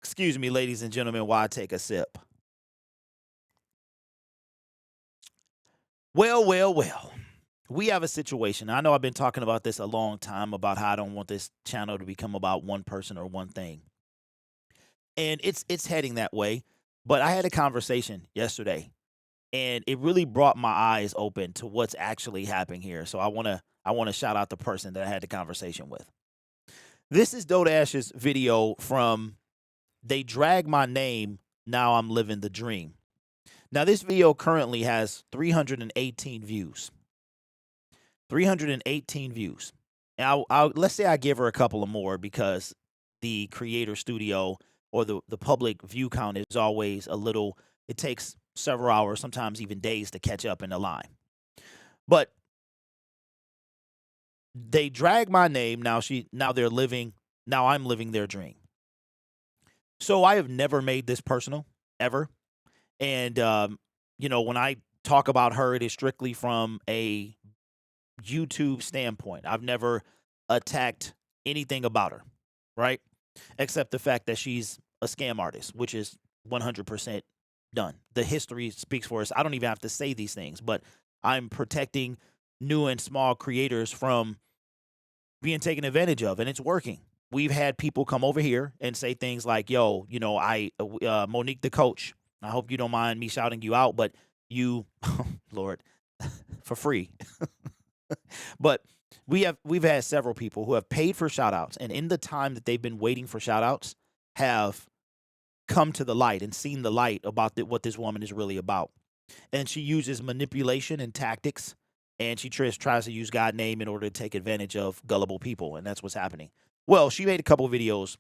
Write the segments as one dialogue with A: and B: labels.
A: Excuse me, ladies and gentlemen, while I take a sip. Well. We have a situation. I know I've been talking about this a long time about how I don't want this channel to become about one person or one thing. And it's heading that way. But I had a conversation yesterday and it really brought my eyes open to what's actually happening here. So I wanna shout out the person that I had the conversation with. This is Dodash's video from They Drag My Name, Now I'm Living the Dream. Now this video currently has 318 views. 318 views. Now, let's say I give her a couple of more because the creator studio or the public view count is always a little, it takes several hours, sometimes even days to catch up in the line. But they drag my name. Now I'm living their dream. So I have never made this personal, ever. And, when I talk about her, it is strictly from a YouTube standpoint. I've never attacked anything about her, right? Except the fact that she's a scam artist, which is 100% done. The history speaks for us. I don't even have to say these things, but I'm protecting new and small creators from being taken advantage of, and it's working. We've had people come over here and say things like, yo, Monique the coach, I hope you don't mind me shouting you out, but you, Lord, for free. But we've had several people who have paid for shout outs, and in the time that they've been waiting for shout outs have come to the light and seen the light about what this woman is really about. And she uses manipulation and tactics, and she tries to use God's name in order to take advantage of gullible people, and that's what's happening. Well, she made a couple videos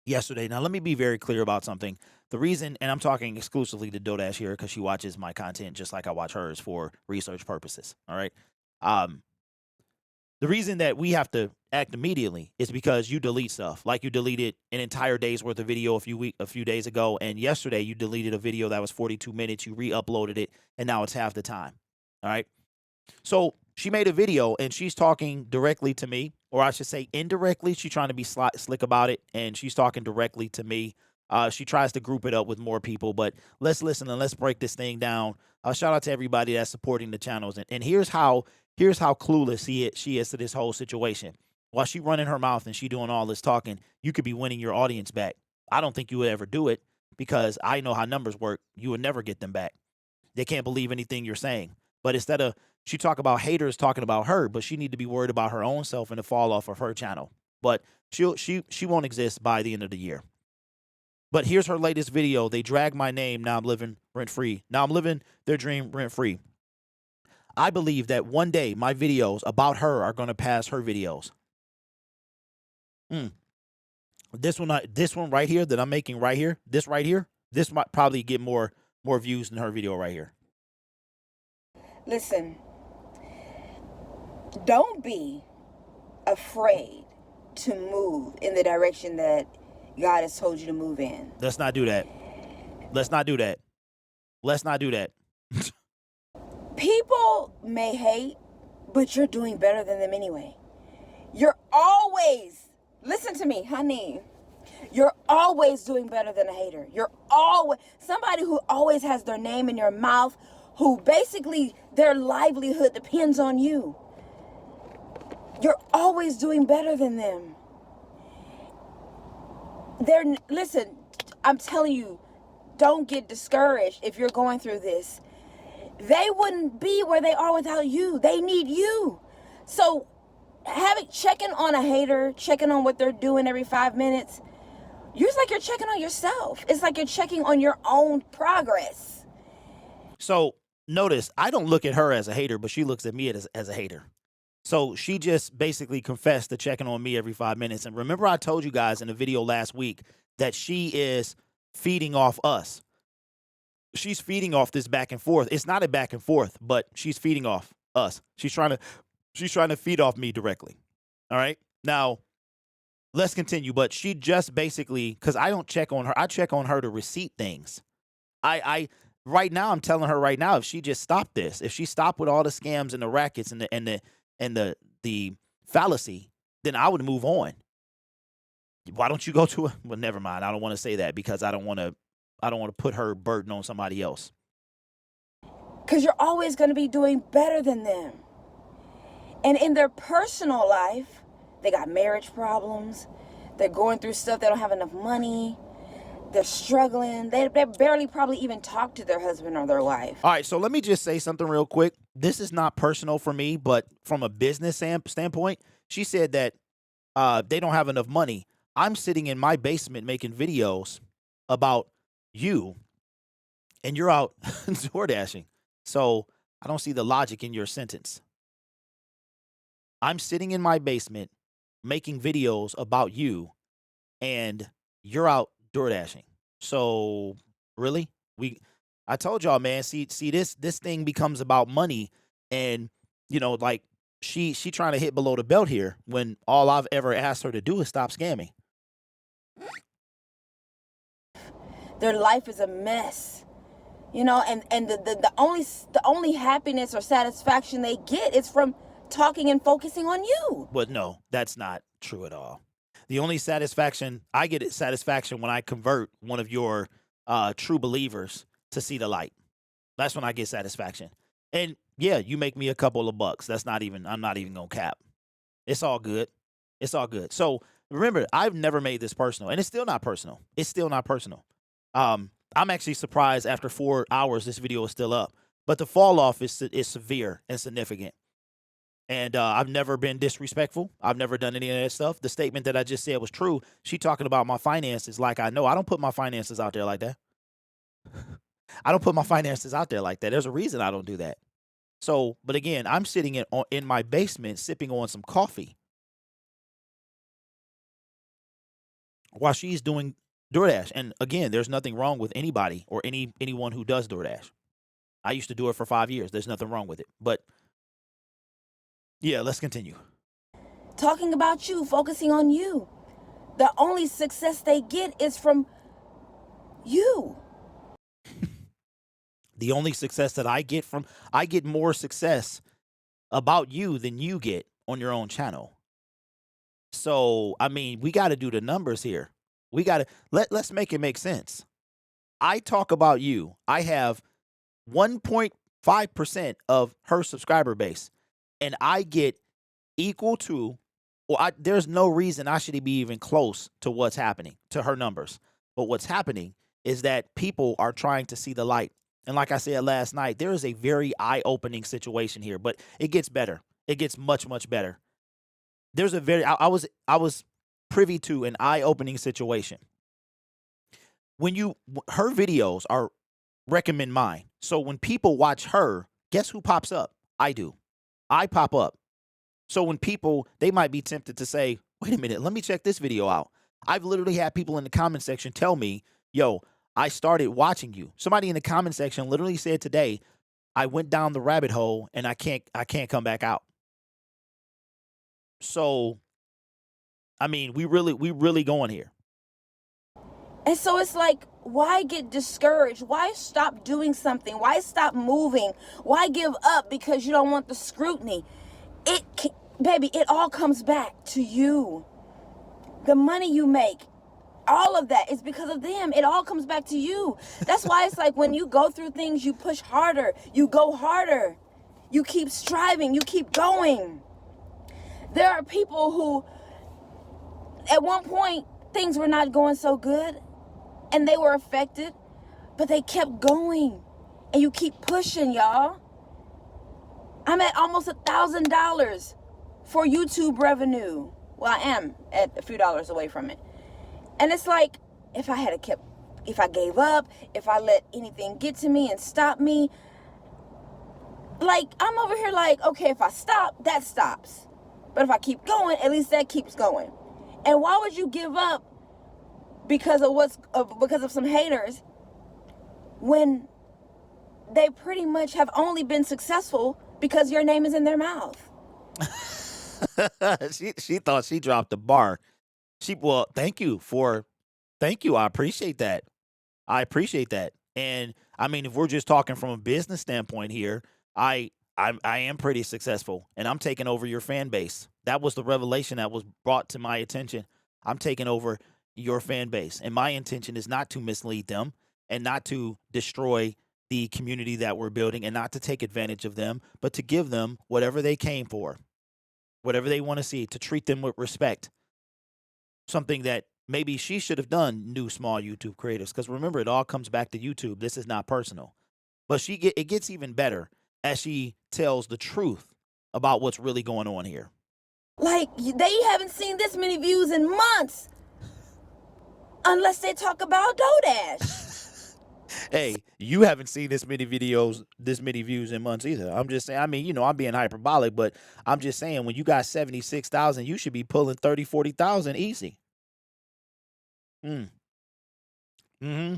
A: yesterday. Now, let me be very clear about something. The reason, and I'm talking exclusively to Dodash here because she watches my content just like I watch hers for research purposes. All right. The reason that we have to act immediately is because you delete stuff. Like you deleted an entire day's worth of video a few days ago, and yesterday you deleted a video that was 42 minutes. You re-uploaded it, and now it's half the time. All right. So she made a video, and she's talking directly to me, or I should say indirectly. She's trying to be slick about it, and she's talking directly to me. She tries to group it up with more people, but let's listen and let's break this thing down. Shout out to everybody that's supporting the channels, and here's how clueless she is to this whole situation. While she running her mouth and she doing all this talking, you could be winning your audience back. I don't think you would ever do it because I know how numbers work. You would never get them back. They can't believe anything you're saying. But instead of she talk about haters talking about her, but she need to be worried about her own self and the fall off of her channel. But she won't exist by the end of the year. But here's her latest video. They drag my name. Now I'm living rent free. Now I'm living their dream rent free. I believe that one day my videos about her are going to pass her videos. This one right here that I'm making right here, this might probably get more views than her video right here.
B: Listen, don't be afraid to move in the direction that God has told you to move in.
A: Let's not do that.
B: People may hate, but you're doing better than them anyway. You're always, listen to me, honey. You're always doing better than a hater. You're always somebody who always has their name in your mouth, who basically their livelihood depends on you. You're always doing better than them. Listen, I'm telling you, don't get discouraged if you're going through this. They wouldn't be where they are without you. They need you. So checking on a hater, checking on what they're doing every 5 minutes, it's like you're checking on yourself. It's like you're checking on your own progress.
A: So notice, I don't look at her as a hater, but she looks at me as a hater. So she just basically confessed to checking on me every 5 minutes. And remember I told you guys in the video last week that she is feeding off us. She's feeding off this back and forth. It's not a back and forth, but she's feeding off us. She's trying to feed off me directly. All right. Now, let's continue. But she just basically, because I don't check on her, I check on her to receipt things. I right now I'm telling her right now, if she just stopped this, if she stopped with all the scams and the rackets and the fallacy, then I would move on. Why don't you go to a well, never mind. I don't want to say that because I don't want to put her burden on somebody else.
B: Because you're always going to be doing better than them. And in their personal life, they got marriage problems. They're going through stuff. They don't have enough money. They're struggling. They barely probably even talk to their husband or their wife.
A: All right, so let me just say something real quick. This is not personal for me, but from a business standpoint, she said that they don't have enough money. I'm sitting in my basement making videos about you, and you're out door dashing. So I don't see the logic in your sentence. I'm sitting in my basement making videos about you, and you're out door dashing. So really, I told y'all, man. See, this thing becomes about money, and like she trying to hit below the belt here when all I've ever asked her to do is stop scamming.
B: Their life is a mess. And the only happiness or satisfaction they get is from talking and focusing on you.
A: But no, that's not true at all. The only satisfaction I get is satisfaction when I convert one of your true believers to see the light. That's when I get satisfaction. And yeah, you make me a couple of bucks. I'm not even gonna cap. It's all good. It's all good. So remember, I've never made this personal, and it's still not personal. It's still not personal. I'm actually surprised after 4 hours this video is still up. But the fall off is severe and significant. And I've never been disrespectful. I've never done any of that stuff. The statement that I just said was true. She talking about my finances like I know. I don't put my finances out there like that. I don't put my finances out there like that. There's a reason I don't do that. So, but again, I'm sitting in my basement sipping on some coffee while she's doing DoorDash. And again, there's nothing wrong with anybody or anyone who does DoorDash. I used to do it for 5 years. There's nothing wrong with it. But yeah, let's continue.
B: Talking about you, focusing on you. The only success they get is from you.
A: The only success that I get more success about you than you get on your own channel. So, I mean, we got to do the numbers here. We got to let's make it make sense. I talk about you. I have 1.5% of her subscriber base, and I get equal to, there's no reason I should be even close to what's happening to her numbers. But what's happening is that people are trying to see the light. And like I said last night, there is a very eye-opening situation here, but it gets better. It gets much, much better. There's a I was privy to an eye-opening situation. Her videos are recommend mine. So when people watch her, guess who pops up? I do. I pop up. So when they might be tempted to say, wait a minute, let me check this video out. I've literally had people in the comment section tell me, yo, I started watching you. Somebody in the comment section literally said today, I went down the rabbit hole and I can't come back out. So, I mean, we really going here.
B: And so it's like, why get discouraged? Why stop doing something? Why stop moving? Why give up because you don't want the scrutiny? Baby, it all comes back to you. The money you make, all of that is because of them. It all comes back to you. That's why it's like when you go through things, you push harder, you go harder, you keep striving, you keep going. There are people who, at one point, things were not going so good and they were affected, but they kept going and you keep pushing, y'all. I'm at almost $1,000 for YouTube revenue. Well, I am at a few dollars away from it. And it's like, if I gave up, if I let anything get to me and stop me, like, I'm over here like, okay, if I stop, that stops. But if I keep going, at least that keeps going. And why would you give up because of some haters when they pretty much have only been successful because your name is in their mouth?
A: She thought she dropped the bar. Thank you. I appreciate that. And I mean, if we're just talking from a business standpoint here, I am pretty successful and I'm taking over your fan base. That was the revelation that was brought to my attention. I'm taking over your fan base. And my intention is not to mislead them and not to destroy the community that we're building and not to take advantage of them, but to give them whatever they came for, whatever they want to see, to treat them with respect. Something that maybe she should have done, new small YouTube creators. Because remember, it all comes back to YouTube. This is not personal. But it gets even better as she tells the truth about what's really going on here.
B: Like, they haven't seen this many views in months. Unless they talk about DoorDash.
A: Hey, you haven't seen this many views in months either. I'm just saying, I mean, I'm being hyperbolic, but I'm just saying when you got 76,000, you should be pulling 30, 40,000 easy. Mm-hmm.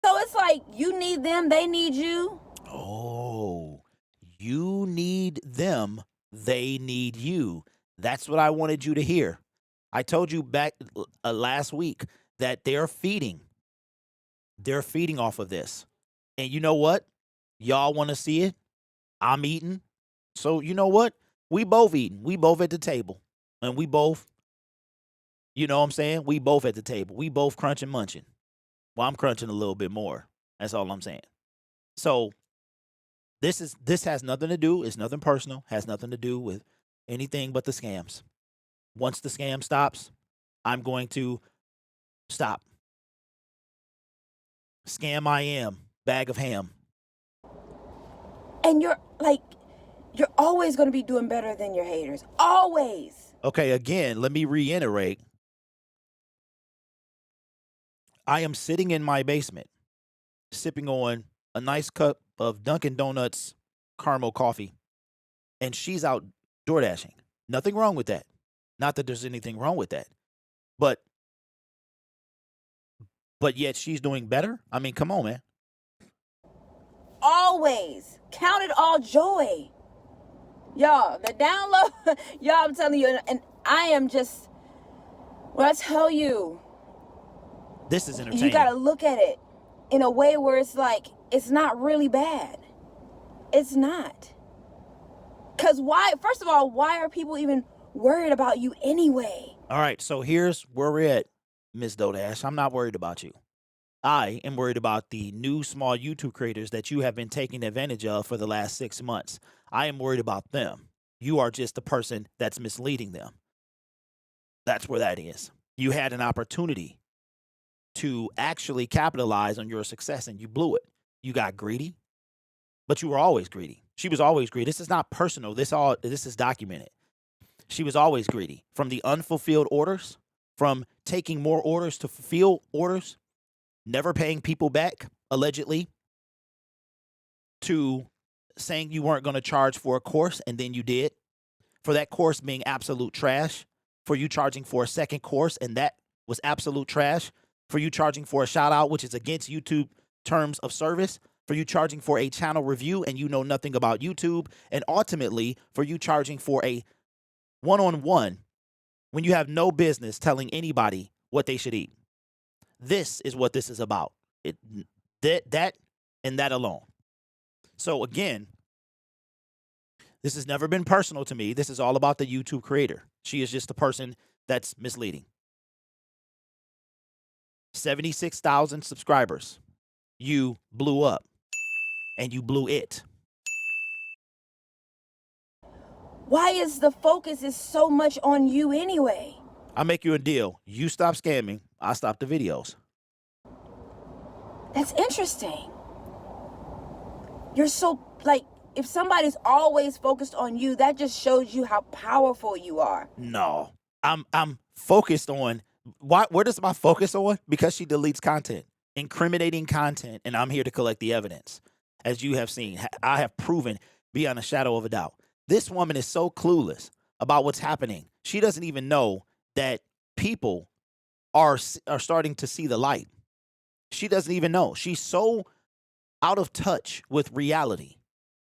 B: So it's like you need them, they need you.
A: Oh, you need them, they need you. That's what I wanted you to hear. I told you back last week that they're feeding off of this. And you know what? Y'all want to see it? I'm eating. So you know what? We both eating. We both at the table. And we both, you know what I'm saying? We both at the table. We both crunching, munching. Well, I'm crunching a little bit more. That's all I'm saying. So this has nothing to do, it's nothing personal, has nothing to do with anything but the scams. Once the scam stops, I'm going to stop. Scam I am, bag of ham.
B: And you're always going to be doing better than your haters. Always.
A: Okay, again, let me reiterate. I am sitting in my basement, sipping on a nice cup of Dunkin' Donuts caramel coffee, and she's out door dashing. Nothing wrong with that. Not that there's anything wrong with that. But yet she's doing better? I mean, come on, man.
B: Always. Count it all joy. Y'all, the download, y'all, I'm telling you, and I am just, when I tell you,
A: this is entertaining.
B: You got to look at it in a way where it's like, it's not really bad. It's not. Because why, first of all, why are people even worried about you anyway?
A: All right, so here's where we're at, Ms. Dodash. I'm not worried about you. I am worried about the new small YouTube creators that you have been taking advantage of for the last 6 months. I am worried about them. You are just the person that's misleading them. That's where that is. You had an opportunity to actually capitalize on your success and you blew it. You got greedy, but you were always greedy. She was always greedy. This is not personal. This is documented. She was always greedy. From the unfulfilled orders, from taking more orders to fulfill orders, never paying people back, allegedly, to saying you weren't going to charge for a course and then you did, for that course being absolute trash, for you charging for a second course and that was absolute trash, for you charging for a shout out, which is against YouTube terms of service, for you charging for a channel review and you know nothing about YouTube, and ultimately for you charging for a one-on-one when you have no business telling anybody what they should eat. This is what this is about. That and that alone. So again, this has never been personal to me. This is all about the YouTube creator. She is just the person that's misleading. 76,000 subscribers. You blew up. And you blew it.
B: Why is the focus is so much on you anyway?
A: I'll make you a deal. You stop scamming, I stop the videos.
B: That's interesting. You're so, like, if somebody's always focused on you, that just shows you how powerful you are.
A: No. I'm focused on, where does my focus on? Because she deletes content, incriminating content, and I'm here to collect the evidence. As you have seen, I have proven beyond a shadow of a doubt. This woman is so clueless about what's happening. She doesn't even know that people are starting to see the light. She doesn't even know. She's so out of touch with reality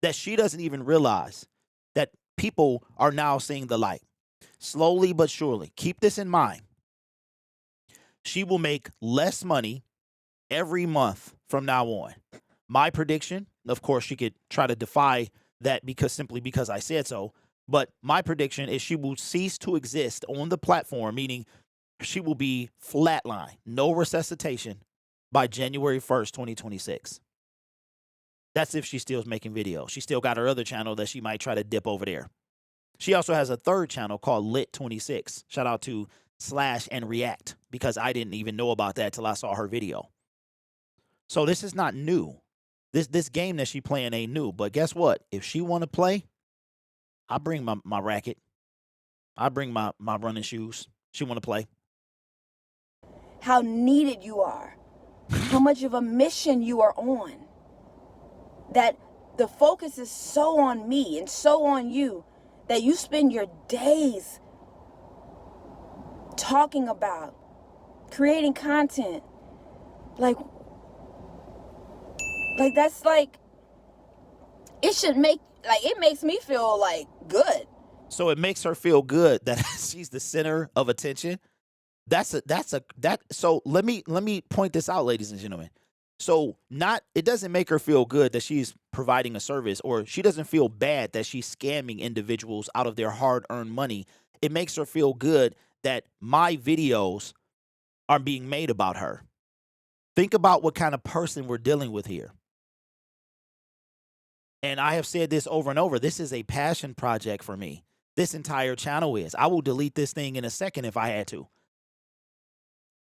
A: that she doesn't even realize that people are now seeing the light. Slowly but surely. Keep this in mind. She will make less money every month from now on. My prediction, of course, she could try to defy that simply because I said so, but my prediction is she will cease to exist on the platform, meaning She will be flatline, no resuscitation by January 1st, 2026. That's if she still's making videos. She still got her other channel that she might try to dip over there. She also has a third channel called Lit26. Shout out to Slash and React, because I didn't even know about that till I saw her video. So this is not new. This game that she playing ain't new. But guess what? If she want to play, I bring my racket. I bring my running shoes. She want to play.
B: How needed you are. How much of a mission you are on. That the focus is so on me and so on you that you spend your days talking about, creating content. Like that's like, it should make, like, it makes me feel like good.
A: So it makes her feel good that she's the center of attention. So let me point this out, ladies and gentlemen. So it doesn't make her feel good that she's providing a service, or she doesn't feel bad that she's scamming individuals out of their hard-earned money. It makes her feel good that my videos are being made about her. Think about what kind of person we're dealing with here. And I have said this over and over. This is a passion project for me. This entire channel is. I will delete this thing in a second if I had to.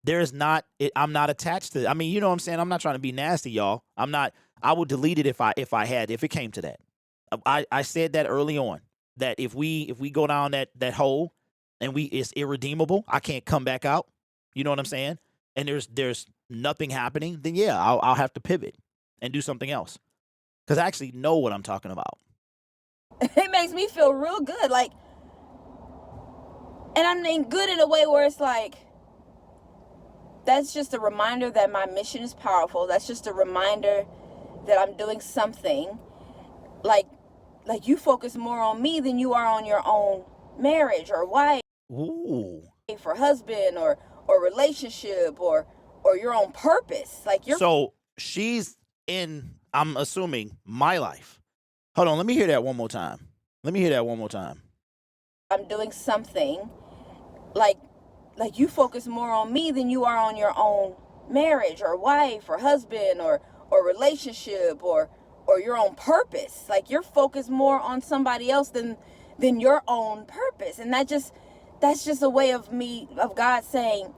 A: I'm not attached to it. I mean, you know what I'm saying? I'm not trying to be nasty, y'all. I would delete it if it came to that. I said that early on, that if we go down that hole and it's irredeemable, I can't come back out. You know what I'm saying? And there's nothing happening, then yeah, I'll have to pivot and do something else. Because I actually know what I'm talking about.
B: It makes me feel real good. Like, and I mean good in a way where it's like, that's just a reminder that my mission is powerful. That's just a reminder that I'm doing something. Like you focus more on me than you are on your own marriage or wife.
A: Ooh.
B: For husband or relationship or your own purpose.
A: So she's in, I'm assuming, my life. Hold on, let me hear that one more time.
B: I'm doing something. Like you focus more on me than you are on your own marriage or wife or husband or relationship or your own purpose. Like you're focused more on somebody else than your own purpose. And that's just a way of God saying,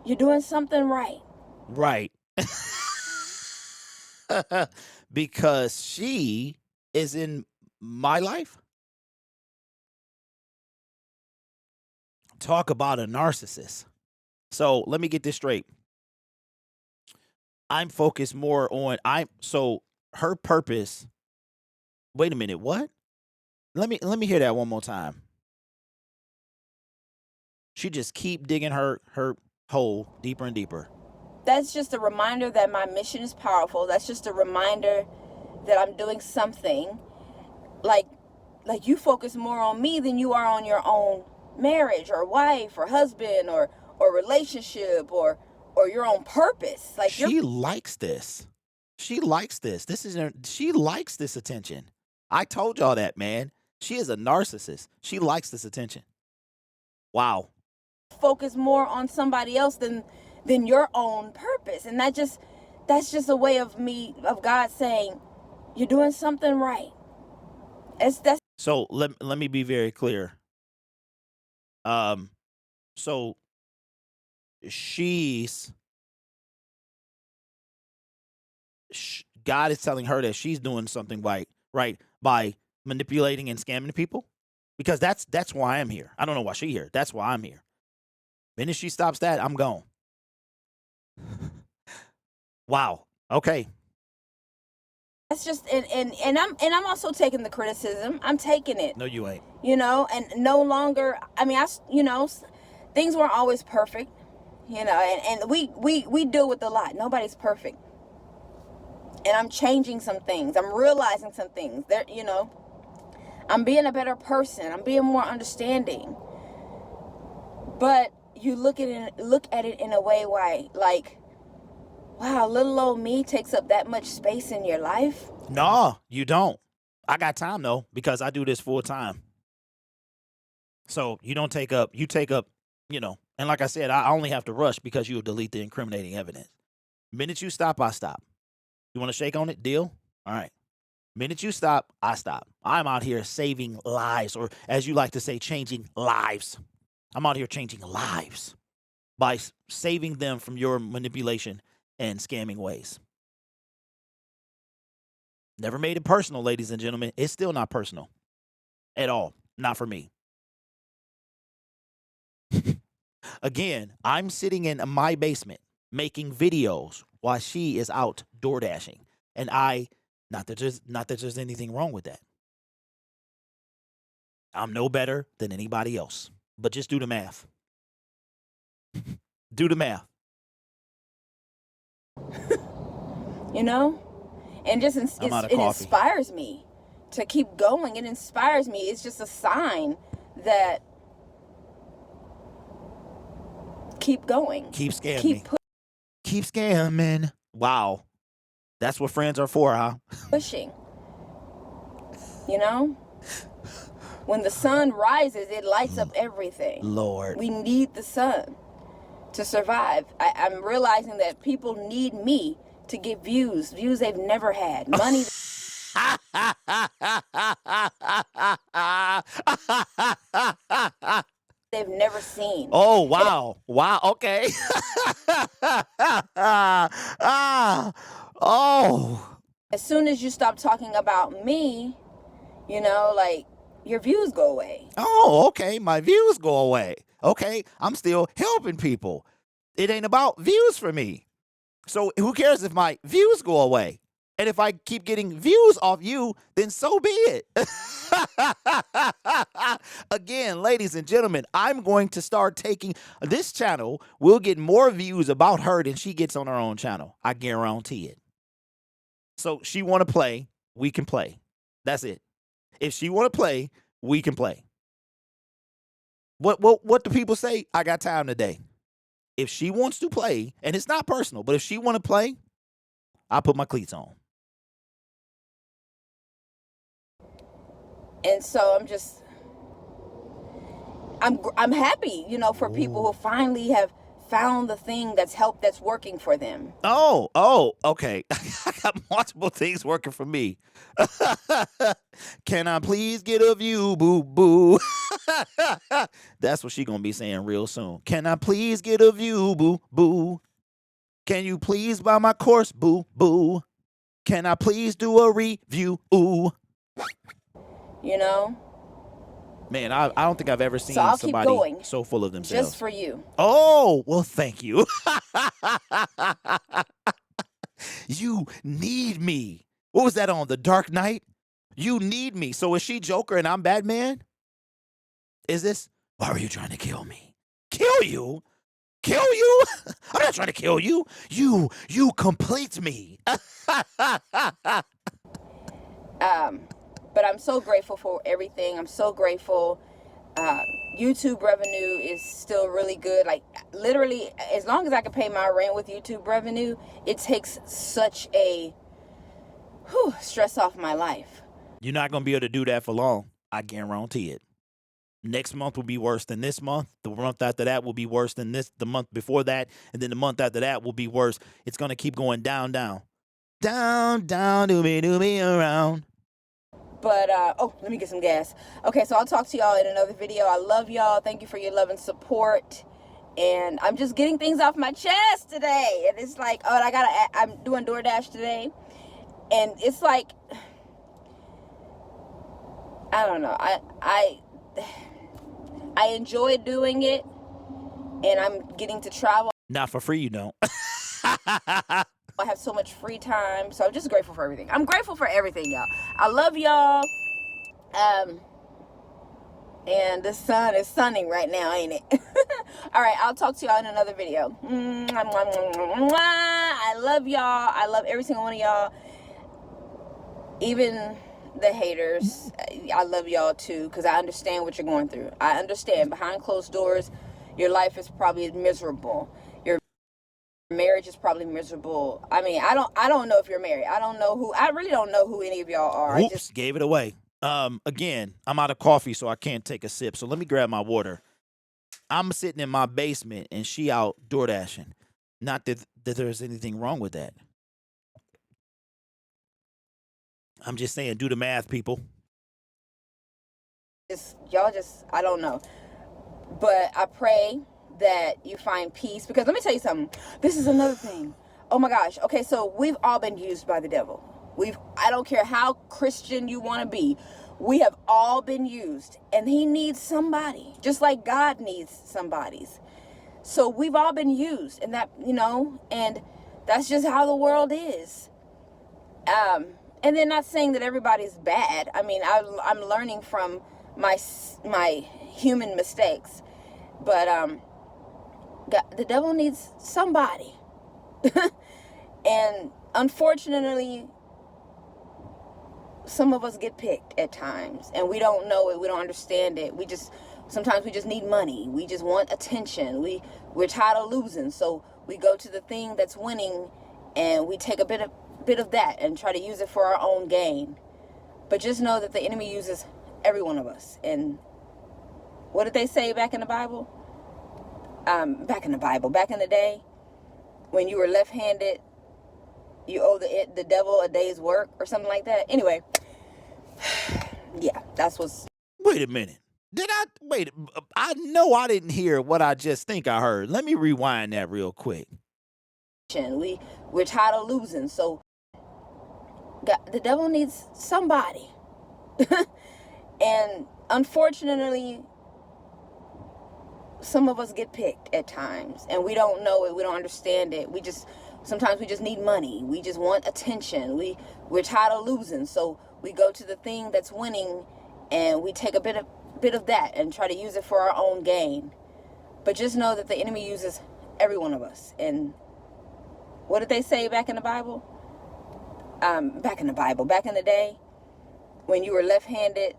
B: you're doing something right.
A: Right. Because she is in my life. Talk about a narcissist. So let me get this straight. I'm focused more on so her purpose. Wait a minute, what? Let me hear that one more time. She just keep digging her hole deeper and deeper.
B: That's just a reminder that my mission is powerful. That's just a reminder that I'm doing something. Like you focus more on me than you are on your own marriage or wife or husband or relationship or your own purpose. Like
A: she likes this. She likes this. She likes this attention. I told y'all that, man. She is a narcissist. She likes this attention. Wow.
B: Focus more on somebody else than your own purpose. And that's just a way of God saying, you're doing something right.
A: So let me be very clear. So God is telling her that she's doing something right by manipulating and scamming people, because that's why I'm here. I don't know why she's here. That's why I'm here. Then if she stops that, I'm gone. Wow. Okay.
B: That's just and I'm also taking the criticism. I'm taking it.
A: No, you ain't.
B: You know, and no longer. I mean, things weren't always perfect. You know, and we deal with a lot. Nobody's perfect. And I'm changing some things. I'm realizing some things. There, you know, I'm being a better person. I'm being more understanding. But you look at it in a way why, like, wow, little old me takes up that much space in your life?
A: No, you don't. I got time though, because I do this full time. So you take up, And like I said, I only have to rush because you'll delete the incriminating evidence. Minute you stop, I stop. You want to shake on it? Deal? All right. Minute you stop, I stop. I'm out here saving lives, or as you like to say, changing lives. I'm out here changing lives by saving them from your manipulation and scamming ways. Never made it personal, ladies and gentlemen. It's still not personal at all. Not for me. Again, I'm sitting in my basement making videos while she is out door dashing. And not that there's anything wrong with that. I'm no better than anybody else. But just do the math. Do the math.
B: You know? And just it inspires me to keep going. It inspires me. It's just a sign that keep going.
A: Keep scamming. Keep scamming. Wow. That's what friends are for, huh?
B: Pushing. You know? When the sun rises, it lights up everything.
A: Lord.
B: We need the sun to survive. I'm realizing that people need me to get views they've never had, money they've never seen.
A: Oh, wow. Wow. Okay. Oh.
B: As soon as you stop talking about me, you know, like, your views go away.
A: Oh, okay. My views go away. Okay. I'm still helping people. It ain't about views for me. So who cares if my views go away? And if I keep getting views off you, then so be it. Again, ladies and gentlemen, I'm going to start taking this channel will get more views about her than she gets on her own channel. I guarantee it. So she want to play, we can play. That's it. If she want to play, we can play. What do people say? I got time today. If she wants to play, and it's not personal, but if she want to play, I put my cleats on.
B: And so I'm happy, you know, for people who finally have found the thing that's working for them.
A: Oh, okay. I got multiple things working for me. Can I please get a view, boo boo? That's what she gonna be saying real soon. Can I please get a view, boo boo? Can you please buy my course, boo boo? Can I please do a review? Ooh.
B: You know?
A: Man, I don't think I've ever seen somebody so full of themselves.
B: Just for you.
A: Oh, well, thank you. You need me. What was that on? The Dark Knight? You need me. So is she Joker and I'm Batman? Is this? Why are you trying to kill me? Kill you? Kill you? I'm not trying to kill you. You complete me.
B: But I'm so grateful for everything. I'm so grateful. YouTube revenue is still really good. Like, literally, as long as I can pay my rent with YouTube revenue, it takes such a stress off my life.
A: You're not going to be able to do that for long. I guarantee it. Next month will be worse than this month. The month after that will be worse than the month before that. And then the month after that will be worse. It's going to keep going down, down. Down, down, do me around.
B: But, let me get some gas. Okay, so I'll talk to y'all in another video. I love y'all. Thank you for your love and support. And I'm just getting things off my chest today. And it's like, I'm doing DoorDash today. And it's like, I don't know. I enjoy doing it. And I'm getting to travel.
A: Not for free, you don't.
B: I have so much free time, so I'm just grateful for everything. I'm grateful for everything, y'all. I love y'all. And the sun is sunning right now, ain't it? All right, I'll talk to y'all in another video. I love y'all. I love every single one of y'all. Even the haters, I love y'all too, because I understand what you're going through. I understand behind closed doors, your life is probably miserable. Marriage is probably miserable. I mean, I don't know if you're married. I really don't know who any of y'all are.
A: Oops, I just gave it away. Again, I'm out of coffee, so I can't take a sip. So let me grab my water. I'm sitting in my basement and she out door dashing. Not that there's anything wrong with that. I'm just saying, do the math, people.
B: I don't know. But I pray that you find peace, because let me tell you something. This is another thing. Oh my gosh. Okay, so we've all been used by the devil. I don't care how Christian you want to be. We have all been used, and he needs somebody, just like God needs somebody's. So we've all been used, and and that's just how the world is. And then, not saying that everybody's bad. I mean, I'm learning from my human mistakes, but the devil needs somebody. And unfortunately, some of us get picked at times, and we don't know it, we don't understand it. Sometimes we just need money, we just want attention, we're tired of losing, so we go to the thing that's winning, and we take a bit of that and try to use it for our own gain. But just know that the enemy uses every one of us. And what did they say back in the Bible? Back in the day, when you were left-handed, you owe the devil a day's work or something like that. Anyway, yeah, that's what's...
A: Wait a minute. I know I didn't hear what I just think I heard. Let me rewind that real quick.
B: We're tired of losing, so the devil needs somebody. And unfortunately, some of us get picked at times, and we don't know it, we don't understand it. Sometimes we just need money, we just want attention, we're tired of losing, so we go to the thing that's winning, and we take a bit of that and try to use it for our own gain. But just know that the enemy uses every one of us. And what did they say back in the Bible? Back in the day, when you were left-handed,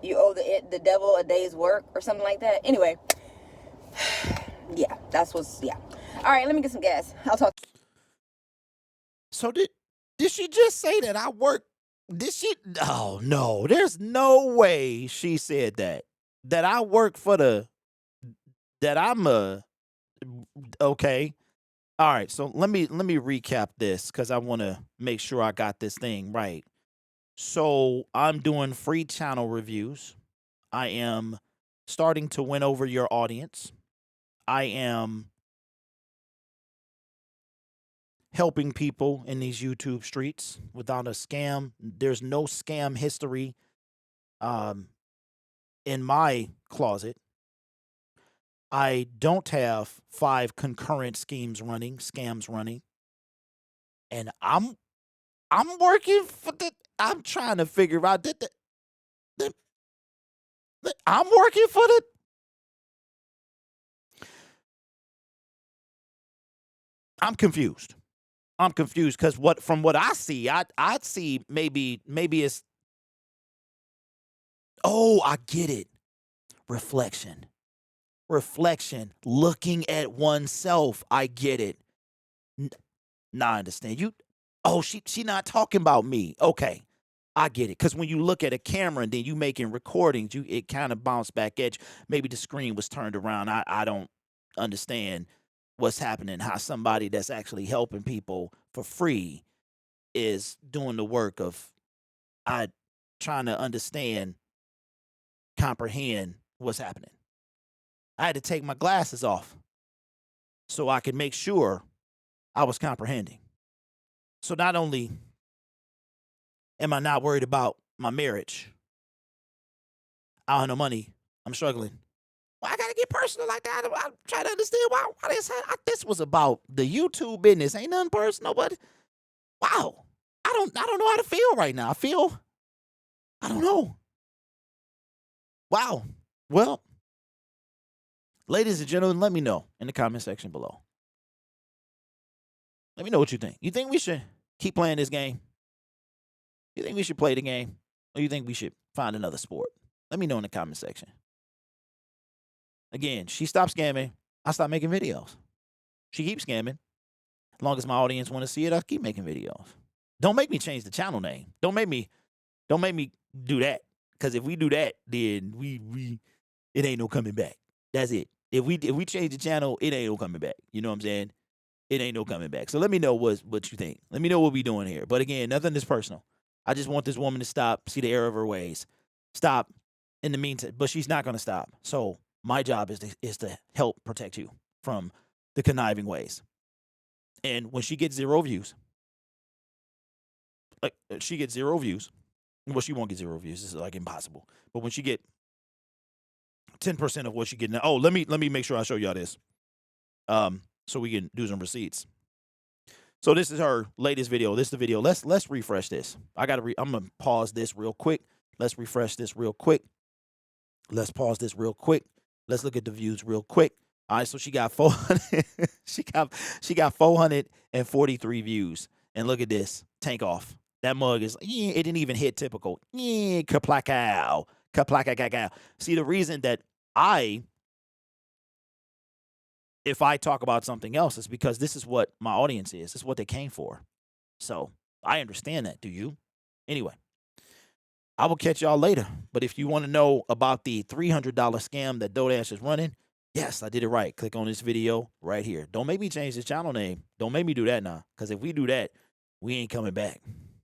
B: you owe the devil a day's work or something like that. Anyway, yeah, all right, let me get some gas. I'll talk.
A: So did she just say that I work? Did she? Oh no, there's no way she said that I work for that I'm okay. All right, so let me recap this, because I want to make sure I got this thing right. So I'm doing free channel reviews. I am starting to win over your audience. I am helping people in these YouTube streets without a scam. There's no scam history in my closet. I don't have 5 concurrent scams running. And I'm working for I'm trying to figure out I'm working for I'm confused. Because from what I see, I'd see maybe it's, oh, I get it. Reflection, looking at oneself. I get it. Now I understand you. Oh, she not talking about me. Okay, I get it. Because when you look at a camera and then you making recordings, it kind of bounced back at you. Maybe the screen was turned around. I don't understand what's happening, how somebody that's actually helping people for free is doing the work of trying to understand, comprehend what's happening. I had to take my glasses off so I could make sure I was comprehending. So not only am I not worried about my marriage, I don't have no money, I'm struggling. Well, I gotta get personal like that. I'm trying to understand why this was about the YouTube business. Ain't nothing personal, but wow, I don't know how to feel right now. I don't know. Wow. Well, ladies and gentlemen, let me know in the comment section below. Let me know what you think. You think we should keep playing this game? You think we should play the game? Or you think we should find another sport? Let me know in the comment section. Again, she stopped scamming. I stopped making videos. She keeps scamming. As long as my audience want to see it, I'll keep making videos. Don't make me change the channel name. Don't make me do that. Because if we do that, then it ain't no coming back. That's it. If we change the channel, it ain't no coming back. You know what I'm saying? It ain't no coming back. So let me know what you think. Let me know what we doing here. But again, nothing is personal. I just want this woman to stop, see the error of her ways, stop. In the meantime, but she's not going to stop. So my job is to help protect you from the conniving ways. And when she gets 0 views, like she gets 0 views. Well, she won't get 0 views. This is like impossible. But when she get 10% of what she getting, oh, let me make sure I show y'all this. So we can do some receipts. So this is her latest video. This is the video. Let's refresh this. I'm gonna pause this real quick. Let's refresh this real quick. Let's pause this real quick. Let's look at the views real quick. All right, so she got 400. she got 443 views. And look at this. Tank off. That mug is, it didn't even hit typical. Kaplaka. See, the reason that if I talk about something else, is because this is what my audience is. This is what they came for. So I understand that. Do you? Anyway, I will catch y'all later. But if you want to know about the $300 scam that DoorDash is running, yes, I did it right. Click on this video right here. Don't make me change the channel name. Don't make me do that now. Because if we do that, we ain't coming back.